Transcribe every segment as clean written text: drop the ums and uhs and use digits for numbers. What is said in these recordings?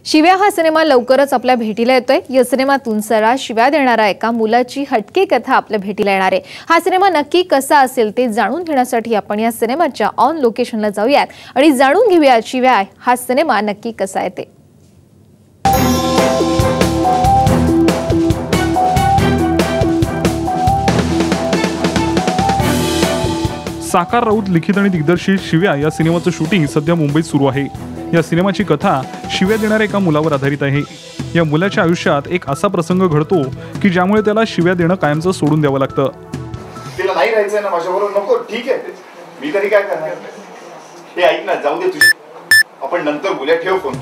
शिव्या हा सिनेमा लवकरच आपल्या भेटीला येतोय। या सिनेमातून सर्रास शिव्या देणारा एका मुलाची हटके कथा आपल्या भेटीला येणार आहे। हा सिनेमा नक्की कसा असेल ते जाणून घेण्यासाठी आपण या सिनेमाच्या ऑन लोकेशनला जाऊयात आणि जाणून घेऊयात शिव्या हा सिनेमा नक्की कसा आहे ते। साकार राऊत लिखित आणि दिग्दर्शित शिव्या या सिनेमाचं शूटिंग सध्या मुंबईत सुरू आहे। या सिनेमाची कथा शिव्या देणाऱ्या एका मुलावर आधारित आहे। या मुलाच्या आयुष्यात एक असा प्रसंग घडतो की ज्यामुळे त्याला शिव्या देणं कायमचं सोडून द्यावं लागतं। तिला नाही राहायचं ना माझ्याबरोबर, नको ठीक आहे, मी तरी काय करणार। हे ऐक ना, जाऊ दे तुझी, आपण नंतर बोलूया, ठेव फोन।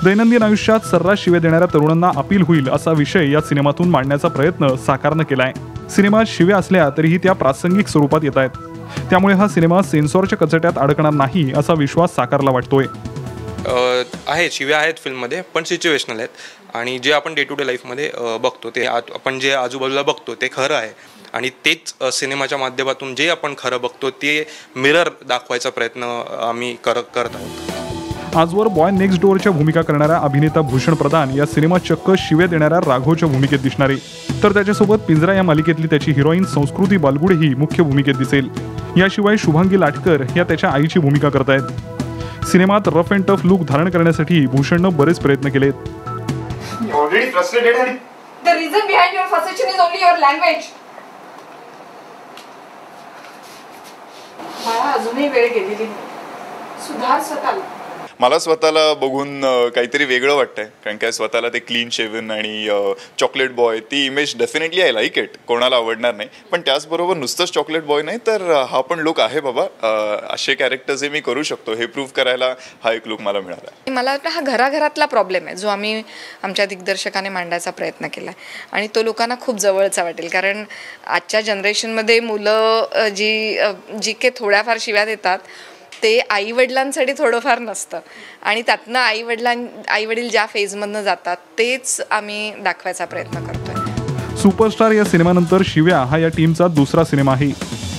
दैनंदिन आयुष्यात सर्रास शिव्या देणाऱ्या तरुणांना अपील होईल असा विषय या सिनेमातून मांडण्याचा प्रयत्न साकारनं केलाय। सिनेमात शिव्या असल्या तरीही त्या प्रासंगिक स्वरूपात येत आहेत, त्यामुळे हा सिनेमा सेन्सॉरच्या कचट्यात अडकणार नाही असा विश्वास साकारला वाटतोय। आहेत शिव्या आहेत फिल्ममध्ये, पण सिच्युएशनल आहेत आणि जे आपण डे टू डे लाईफमध्ये बघतो ते आपण जे आजूबाजूला बघतो ते खरं आहे आणि तेच सिनेमाच्या माध्यमातून जे आपण खरं बघतो ते मिरर दाखवायचा प्रयत्न आम्ही करत आहोत। आजवर बॉय नेक्स्ट डोअरच्या भूमिका करणारा अभिनेता भूषण प्रधान या सिनेमात चक्क शिव्या देणाऱ्या राघवच्या भूमिकेत दिसणार आहे, तर त्याच्यासोबत पिंजरा या मालिकेतली त्याची हिरोईन संस्कृती बालगुडे ही मुख्य भूमिकेत दिसेल। याशिवाय शुभांगी लाटकर या त्याच्या आईची भूमिका करतायत। सिनेमात रफ अँड टफ लुक धारण करण्यासाठी भूषणनं बरेच प्रयत्न केलेत। ऑलरेडी फ्रस्ट्रेटेड आणि the reason behind your frustration is only your language. मला अजूनही वेळ गेलेली नाही, सुधार स्वतःला। मला स्वतःला बघून काहीतरी वेगळं वाटतंय, कारण काय स्वतःला ते क्लीन शेवन आणि चॉकलेट बॉय ती image definitely I like it, कोणाला आवडणार नाही। पण त्याचबरोबर नुसतंच चॉकलेट बॉय नाही तर हा पण लुक आहे बाबा, असे कॅरेक्टर्स हे मी करू शकतो हे प्रूव्ह करायला हा एक लुक मला मिळाला। मला वाटतं हा घराघरातला प्रॉब्लेम आहे जो आम्ही आमच्या दिग्दर्शकाने मांडायचा प्रयत्न केला आणि तो लोकांना खूप जवळचा वाटेल, कारण आजच्या जनरेशनमध्ये मुलं जी काही थोड्याफार शिव्या देतात ते आई वडिलांसाठी थोडंफार नसतं आणि त्यातनं आई वडील ज्या फेजमधनं जातात तेच आम्ही दाखवायचा प्रयत्न करतोय। सुपरस्टार या सिनेमानंतर शिव्या हा या टीमचा दुसरा सिनेमा आहे।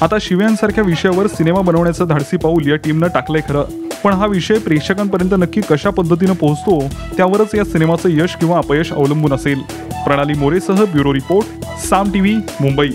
आता शिव्यांसारख्या विषयावर सिनेमा बनवण्याचं धाडसी पाऊल या टीमनं टाकलंय खरं, पण हा विषय प्रेक्षकांपर्यंत नक्की कशा पद्धतीनं पोहोचतो त्यावरच या सिनेमाचं यश किंवा अपयश अवलंबून असेल। प्रणाली मोरेसह ब्युरो रिपोर्ट, साम टीव्ही, मुंबई।